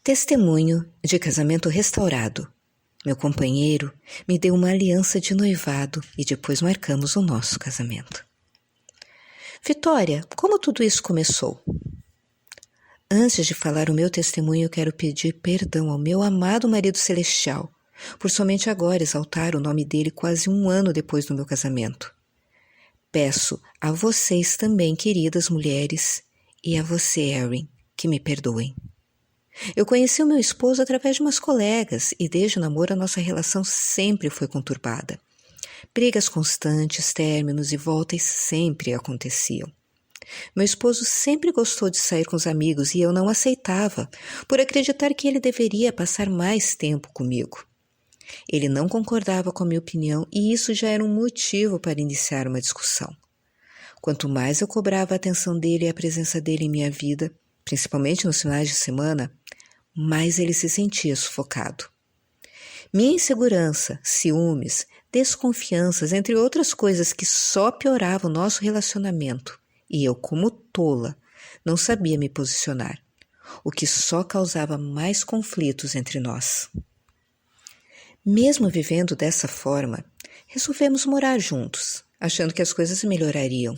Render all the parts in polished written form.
Testemunho de casamento restaurado. Meu companheiro me deu uma aliança de noivado e depois marcamos o nosso casamento. Vitória, como tudo isso começou? Antes de falar o meu testemunho, eu quero pedir perdão ao meu amado marido celestial, por somente agora exaltar o nome dele quase um ano depois do meu casamento. Peço a vocês também, queridas mulheres, e a você, Erin, que me perdoem. Eu conheci o meu esposo através de umas colegas e desde o namoro a nossa relação sempre foi conturbada. Brigas constantes, términos e voltas sempre aconteciam. Meu esposo sempre gostou de sair com os amigos e eu não aceitava, por acreditar que ele deveria passar mais tempo comigo. Ele não concordava com a minha opinião e isso já era um motivo para iniciar uma discussão. Quanto mais eu cobrava a atenção dele e a presença dele em minha vida, principalmente nos finais de semana, mais ele se sentia sufocado. Minha insegurança, ciúmes, desconfianças, entre outras coisas que só pioravam o nosso relacionamento, e eu, como tola, não sabia me posicionar, o que só causava mais conflitos entre nós. Mesmo vivendo dessa forma, resolvemos morar juntos, achando que as coisas melhorariam.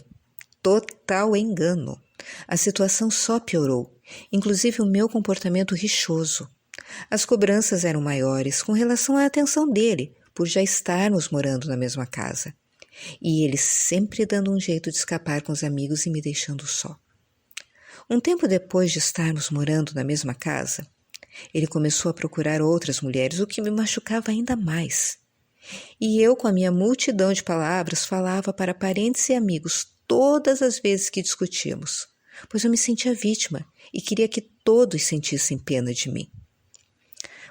Total engano. A situação só piorou, inclusive o meu comportamento rixoso. As cobranças eram maiores com relação à atenção dele, por já estarmos morando na mesma casa. E ele sempre dando um jeito de escapar com os amigos e me deixando só. Um tempo depois de estarmos morando na mesma casa, ele começou a procurar outras mulheres, o que me machucava ainda mais. E eu, com a minha multidão de palavras, falava para parentes e amigos todas as vezes que discutíamos, pois eu me sentia vítima e queria que todos sentissem pena de mim.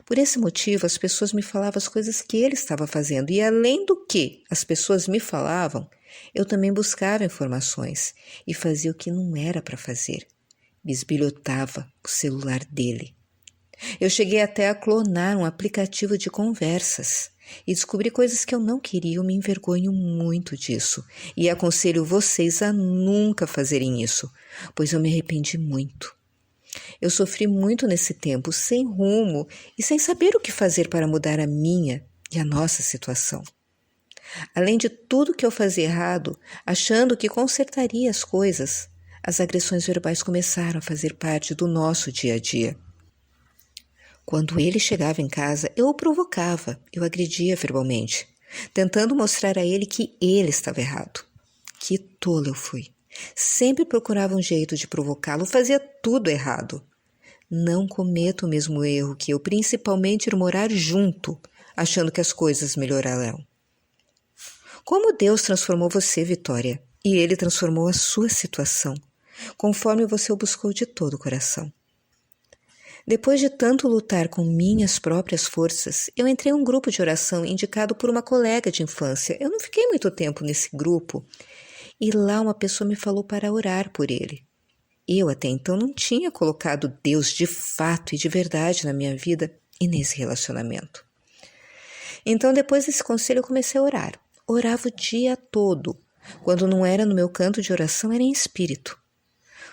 Por esse motivo, as pessoas me falavam as coisas que ele estava fazendo e, além do que as pessoas me falavam, eu também buscava informações e fazia o que não era para fazer. Bisbilhotava o celular dele. Eu cheguei até a clonar um aplicativo de conversas e descobri coisas que eu não queria. Eu me envergonho muito disso e aconselho vocês a nunca fazerem isso, pois eu me arrependi muito. Eu sofri muito nesse tempo, sem rumo e sem saber o que fazer para mudar a minha e a nossa situação. Além de tudo que eu fazia errado, achando que consertaria as coisas, as agressões verbais começaram a fazer parte do nosso dia a dia. Quando ele chegava em casa, eu o provocava, eu agredia verbalmente, tentando mostrar a ele que ele estava errado. Que tola eu fui. Sempre procurava um jeito de provocá-lo, fazia tudo errado. Não cometo o mesmo erro que eu, principalmente ir morar junto, achando que as coisas melhorarão. Como Deus transformou você, Vitória, e Ele transformou a sua situação, conforme você o buscou de todo o coração. Depois de tanto lutar com minhas próprias forças, eu entrei em um grupo de oração indicado por uma colega de infância. Eu não fiquei muito tempo nesse grupo e lá uma pessoa me falou para orar por ele. Eu até então não tinha colocado Deus de fato e de verdade na minha vida e nesse relacionamento. Então, depois desse conselho, eu comecei a orar. Orava o dia todo. Quando não era no meu canto de oração, era em espírito.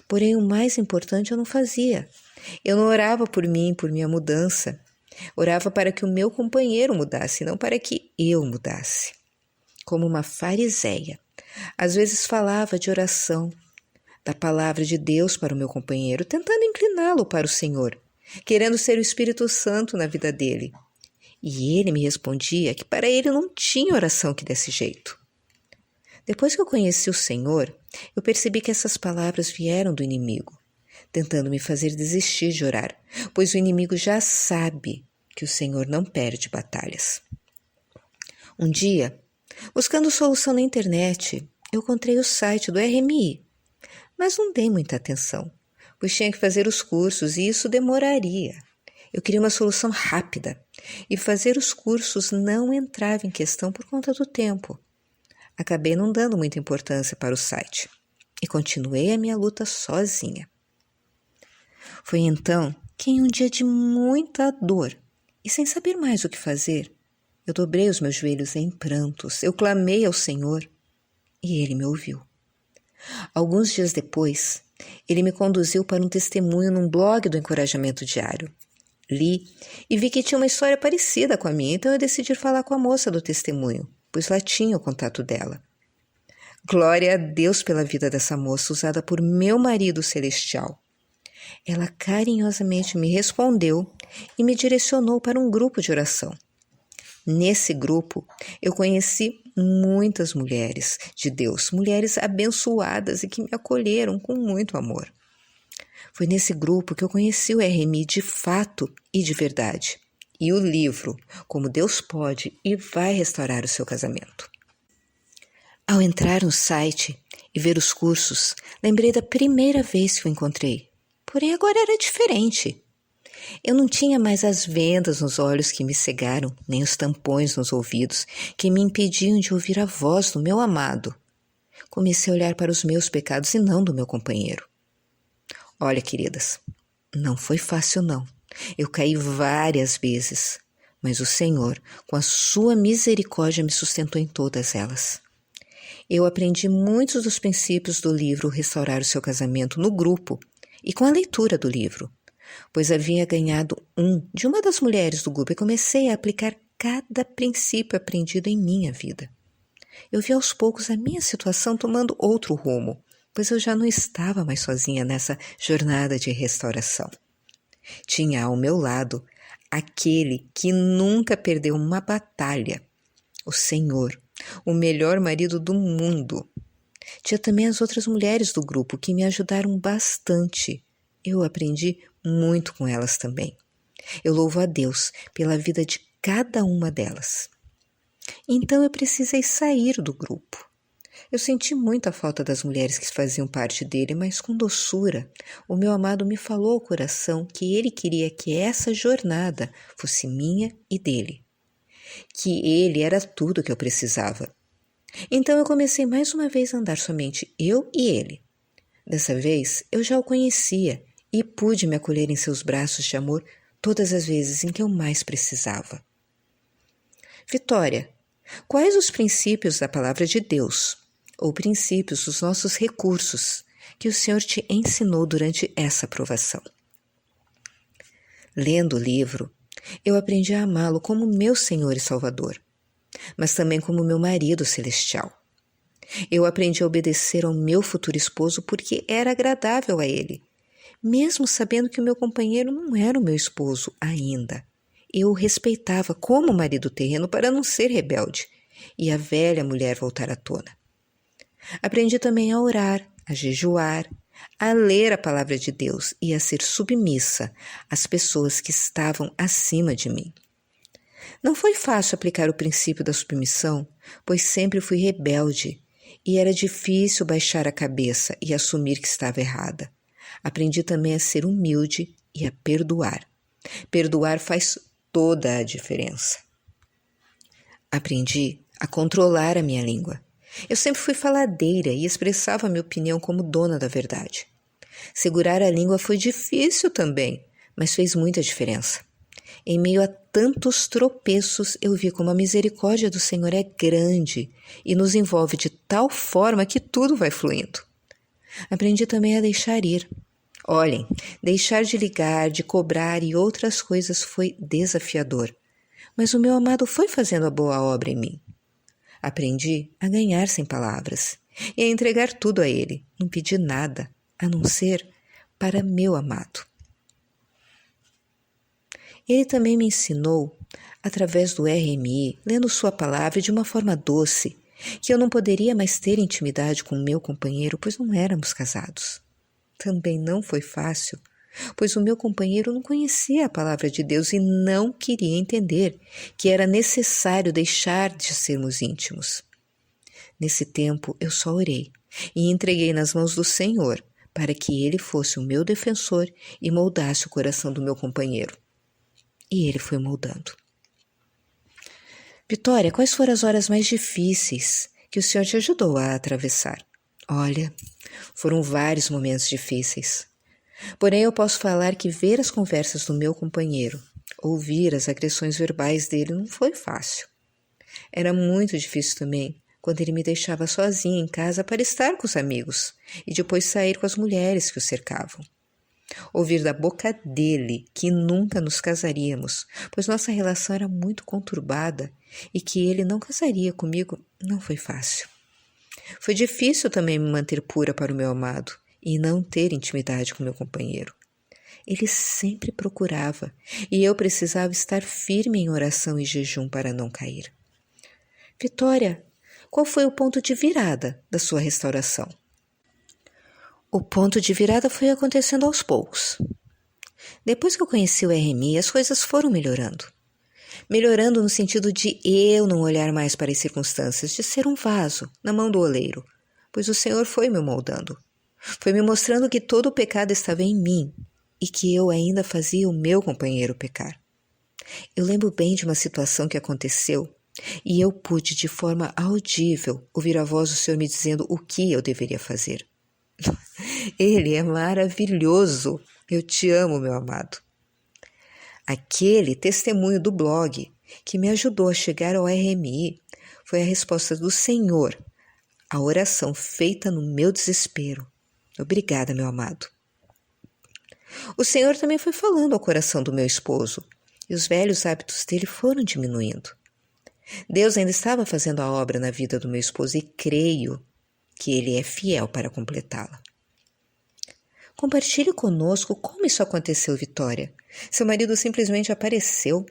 Porém, o mais importante eu não fazia. Eu não orava por mim, por minha mudança. Orava para que o meu companheiro mudasse, não para que eu mudasse. Como uma fariseia. Às vezes falava de oração, da palavra de Deus para o meu companheiro, tentando incliná-lo para o Senhor, querendo ser o Espírito Santo na vida dele. E ele me respondia que para ele não tinha oração que desse jeito. Depois que eu conheci o Senhor, eu percebi que essas palavras vieram do inimigo, tentando me fazer desistir de orar, pois o inimigo já sabe que o Senhor não perde batalhas. Um dia, buscando solução na internet, eu encontrei o site do RMI, mas não dei muita atenção, pois tinha que fazer os cursos e isso demoraria. Eu queria uma solução rápida e fazer os cursos não entrava em questão por conta do tempo. Acabei não dando muita importância para o site e continuei a minha luta sozinha. Foi então que em um dia de muita dor e sem saber mais o que fazer, eu dobrei os meus joelhos em prantos, eu clamei ao Senhor e Ele me ouviu. Alguns dias depois, Ele me conduziu para um testemunho num blog do Encorajamento Diário. Li e vi que tinha uma história parecida com a minha, então eu decidi falar com a moça do testemunho, pois lá tinha o contato dela. Glória a Deus pela vida dessa moça usada por meu marido celestial. Ela carinhosamente me respondeu e me direcionou para um grupo de oração. Nesse grupo, eu conheci muitas mulheres de Deus, mulheres abençoadas e que me acolheram com muito amor. Foi nesse grupo que eu conheci o RMI de fato e de verdade, e o livro Como Deus Pode e Vai Restaurar o Seu Casamento. Ao entrar no site e ver os cursos, lembrei da primeira vez que o encontrei, porém agora era diferente. Eu não tinha mais as vendas nos olhos que me cegaram, nem os tampões nos ouvidos que me impediam de ouvir a voz do meu amado. Comecei a olhar para os meus pecados e não do meu companheiro. Olha, queridas, não foi fácil não. Eu caí várias vezes, mas o Senhor, com a sua misericórdia, me sustentou em todas elas. Eu aprendi muitos dos princípios do livro Restaurar o Seu Casamento no grupo e com a leitura do livro, pois havia ganhado de uma das mulheres do grupo e comecei a aplicar cada princípio aprendido em minha vida. Eu vi aos poucos a minha situação tomando outro rumo, pois eu já não estava mais sozinha nessa jornada de restauração. Tinha ao meu lado aquele que nunca perdeu uma batalha, o Senhor, o melhor marido do mundo. Tinha também as outras mulheres do grupo que me ajudaram bastante. Eu aprendi muito com elas também. Eu louvo a Deus pela vida de cada uma delas. Então eu precisei sair do grupo. Eu senti muito a falta das mulheres que faziam parte dele, mas com doçura, o meu amado me falou ao coração que ele queria que essa jornada fosse minha e dele, que ele era tudo o que eu precisava. Então eu comecei mais uma vez a andar somente eu e ele. Dessa vez eu já o conhecia e pude me acolher em seus braços de amor todas as vezes em que eu mais precisava. Vitória, quais os princípios da palavra de Deus, ou princípios dos nossos recursos, que o Senhor te ensinou durante essa provação? Lendo o livro, eu aprendi a amá-lo como meu Senhor e Salvador, mas também como meu marido celestial. Eu aprendi a obedecer ao meu futuro esposo porque era agradável a ele, mesmo sabendo que o meu companheiro não era o meu esposo ainda. Eu o respeitava como marido terreno para não ser rebelde e a velha mulher voltar à tona. Aprendi também a orar, a jejuar, a ler a palavra de Deus e a ser submissa às pessoas que estavam acima de mim. Não foi fácil aplicar o princípio da submissão, pois sempre fui rebelde e era difícil baixar a cabeça e assumir que estava errada. Aprendi também a ser humilde e a perdoar. Perdoar faz toda a diferença. Aprendi a controlar a minha língua. Eu sempre fui faladeira e expressava minha opinião como dona da verdade. Segurar a língua foi difícil também, mas fez muita diferença. Em meio a tantos tropeços, eu vi como a misericórdia do Senhor é grande e nos envolve de tal forma que tudo vai fluindo. Aprendi também a deixar ir. Olhem, deixar de ligar, de cobrar e outras coisas foi desafiador, mas o meu amado foi fazendo a boa obra em mim. Aprendi a ganhar sem palavras e a entregar tudo a ele, não pedi nada, a não ser para meu amado. Ele também me ensinou, através do RMI, lendo sua palavra de uma forma doce, que eu não poderia mais ter intimidade com o meu companheiro, pois não éramos casados. Também não foi fácil, pois o meu companheiro não conhecia a palavra de Deus e não queria entender que era necessário deixar de sermos íntimos. Nesse tempo, eu só orei e entreguei nas mãos do Senhor para que Ele fosse o meu defensor e moldasse o coração do meu companheiro. E Ele foi moldando. Vitória, quais foram as horas mais difíceis que o Senhor te ajudou a atravessar? Olha, foram vários momentos difíceis. Porém, eu posso falar que ver as conversas do meu companheiro, ouvir as agressões verbais dele não foi fácil. Era muito difícil também quando ele me deixava sozinha em casa para estar com os amigos e depois sair com as mulheres que o cercavam. Ouvir da boca dele que nunca nos casaríamos, pois nossa relação era muito conturbada e que ele não casaria comigo não foi fácil. Foi difícil também me manter pura para o meu amado e não ter intimidade com meu companheiro. Ele sempre procurava e eu precisava estar firme em oração e jejum para não cair. Vitória, qual foi o ponto de virada da sua restauração? O ponto de virada foi acontecendo aos poucos. Depois que eu conheci o RMI, as coisas foram melhorando. Melhorando no sentido de eu não olhar mais para as circunstâncias, de ser um vaso na mão do oleiro, pois o Senhor foi me moldando. Foi me mostrando que todo o pecado estava em mim e que eu ainda fazia o meu companheiro pecar. Eu lembro bem de uma situação que aconteceu e eu pude, de forma audível, ouvir a voz do Senhor me dizendo o que eu deveria fazer. Ele é maravilhoso. Eu te amo, meu amado. Aquele testemunho do blog que me ajudou a chegar ao RMI foi a resposta do Senhor à oração feita no meu desespero. Obrigada, meu amado. O Senhor também foi falando ao coração do meu esposo e os velhos hábitos dele foram diminuindo. Deus ainda estava fazendo a obra na vida do meu esposo e creio que ele é fiel para completá-la. Compartilhe conosco como isso aconteceu, Vitória. Seu marido simplesmente apareceu.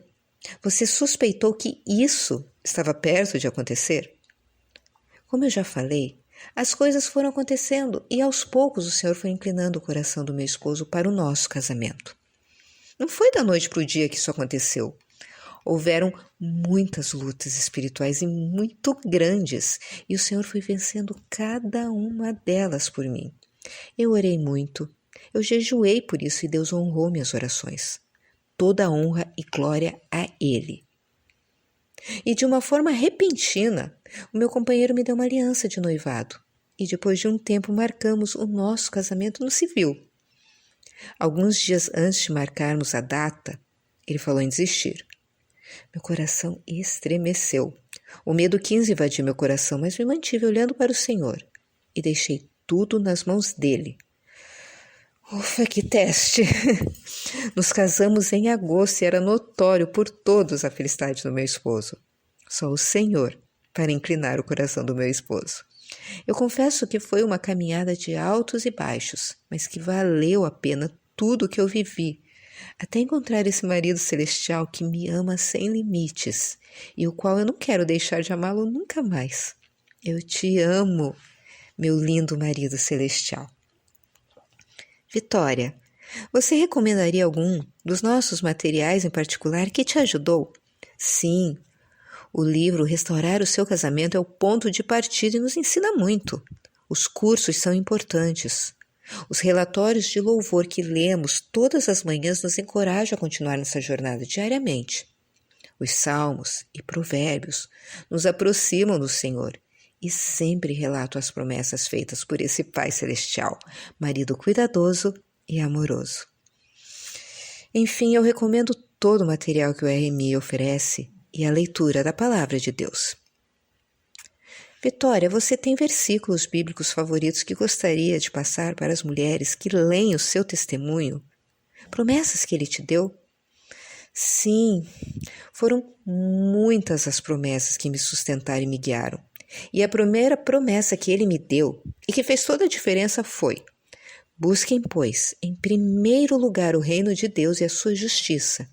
Você suspeitou que isso estava perto de acontecer? Como eu já falei, as coisas foram acontecendo e aos poucos o Senhor foi inclinando o coração do meu esposo para o nosso casamento. Não foi da noite para o dia que isso aconteceu. Houveram muitas lutas espirituais e muito grandes, e o Senhor foi vencendo cada uma delas por mim. Eu orei muito, eu jejuei por isso e Deus honrou minhas orações. Toda a honra e glória a Ele. E de uma forma repentina, o meu companheiro me deu uma aliança de noivado, e depois de um tempo marcamos o nosso casamento no civil. Alguns dias antes de marcarmos a data, ele falou em desistir. Meu coração estremeceu. O medo quis invadir meu coração, mas me mantive olhando para o Senhor e deixei tudo nas mãos dele. Ufa, que teste! Nos casamos em agosto e era notório por todos a felicidade do meu esposo. Só o Senhor para inclinar o coração do meu esposo. Eu confesso que foi uma caminhada de altos e baixos, mas que valeu a pena tudo o que eu vivi, até encontrar esse marido celestial que me ama sem limites e o qual eu não quero deixar de amá-lo nunca mais. Eu te amo, meu lindo marido celestial. Vitória, você recomendaria algum dos nossos materiais em particular que te ajudou? Sim, o livro Restaurar o Seu Casamento é o ponto de partida e nos ensina muito. Os cursos são importantes. Os relatórios de louvor que lemos todas as manhãs nos encorajam a continuar nessa jornada diariamente. Os salmos e provérbios nos aproximam do Senhor e sempre relato as promessas feitas por esse Pai Celestial, marido cuidadoso e amoroso. Enfim, eu recomendo todo o material que o RMI oferece e a leitura da Palavra de Deus. Vitória, você tem versículos bíblicos favoritos que gostaria de passar para as mulheres que leem o seu testemunho? Promessas que ele te deu? Sim, foram muitas as promessas que me sustentaram e me guiaram. E a primeira promessa que ele me deu e que fez toda a diferença foi: busquem, pois, em primeiro lugar o reino de Deus e a sua justiça,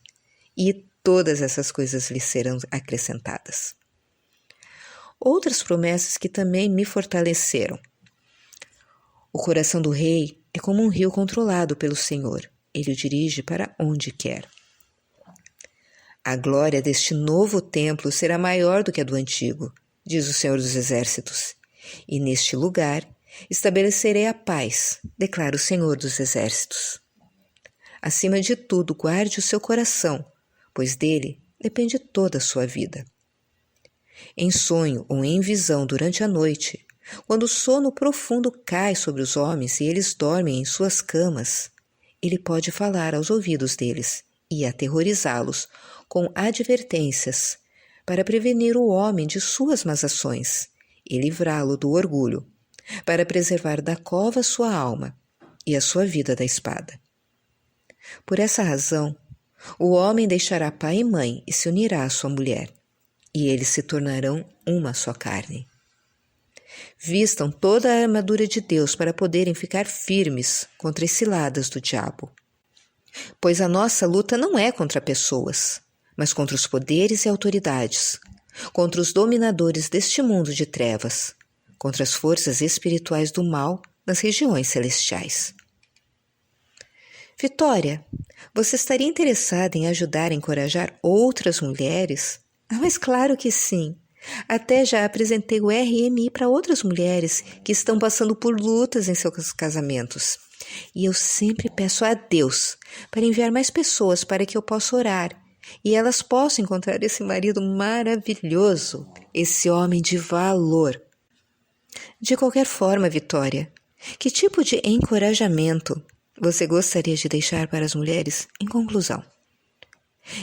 e todas essas coisas lhes serão acrescentadas. Outras promessas que também me fortaleceram. O coração do rei é como um rio controlado pelo Senhor. Ele o dirige para onde quer. A glória deste novo templo será maior do que a do antigo, diz o Senhor dos Exércitos. E neste lugar estabelecerei a paz, declara o Senhor dos Exércitos. Acima de tudo, guarde o seu coração, pois dele depende toda a sua vida. Em sonho ou em visão durante a noite, quando o sono profundo cai sobre os homens e eles dormem em suas camas, ele pode falar aos ouvidos deles e aterrorizá-los com advertências para prevenir o homem de suas más ações e livrá-lo do orgulho, para preservar da cova sua alma e a sua vida da espada. Por essa razão, o homem deixará pai e mãe e se unirá à sua mulher, e eles se tornarão uma só carne. Vistam toda a armadura de Deus para poderem ficar firmes contra as ciladas do diabo. Pois a nossa luta não é contra pessoas, mas contra os poderes e autoridades, contra os dominadores deste mundo de trevas, contra as forças espirituais do mal nas regiões celestiais. Vitória, você estaria interessada em ajudar a encorajar outras mulheres? Ah, mas claro que sim! Até já apresentei o RMI para outras mulheres que estão passando por lutas em seus casamentos. E eu sempre peço a Deus para enviar mais pessoas para que eu possa orar e elas possam encontrar esse marido maravilhoso, esse homem de valor. De qualquer forma, Vitória, que tipo de encorajamento você gostaria de deixar para as mulheres em conclusão?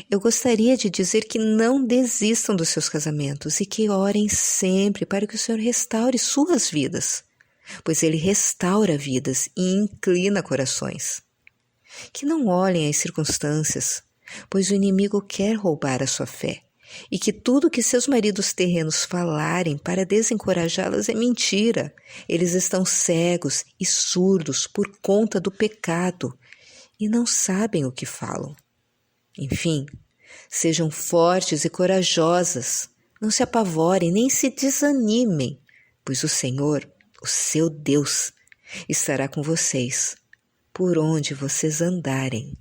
Eu gostaria de dizer que não desistam dos seus casamentos e que orem sempre para que o Senhor restaure suas vidas, pois Ele restaura vidas e inclina corações. Que não olhem as circunstâncias, pois o inimigo quer roubar a sua fé, e que tudo que seus maridos terrenos falarem para desencorajá-las é mentira. Eles estão cegos e surdos por conta do pecado e não sabem o que falam. Enfim, sejam fortes e corajosas, não se apavorem nem se desanimem, pois o Senhor, o seu Deus, estará com vocês por onde vocês andarem.